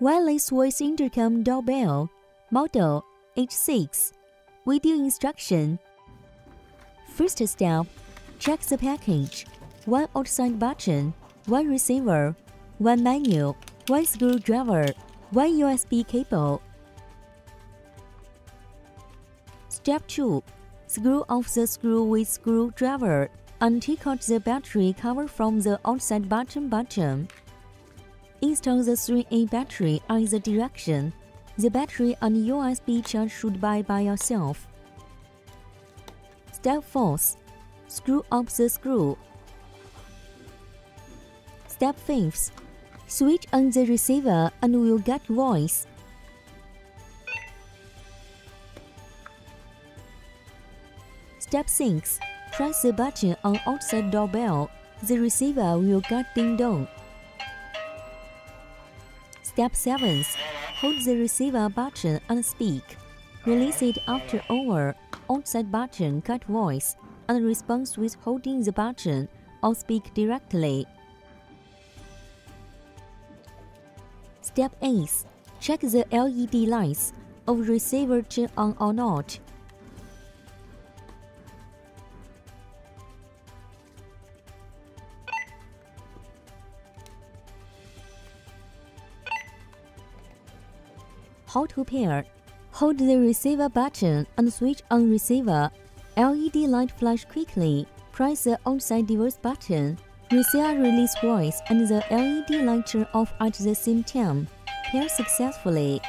Wireless voice intercom doorbell. Model H6. Video instruction. First step. Check the package. 1 outside button, 1 receiver, 1 menu, 1 screwdriver, 1 USB cable. Step 2. Screw off the screw with screwdriver and take out the battery cover from the outside button. Install the 3A battery either direction. The battery and USB charge should be by yourself. Step 4. Screw up the screw. Step 5. Switch on the receiver and will get voice. Step 6. Press the button on outside doorbell. The receiver will get ding dong. Step 7. Hold the receiver button and speak. Release it after over. Outside button get voice and response with holding the button or speak directly. Step 8. Check the LED lights of receiver turn on or not. How to pair. Hold the receiver button and switch on receiver. LED light flash quickly. Press the outside device button. Receiver release voice and the LED light turn off at the same time. Pair successfully.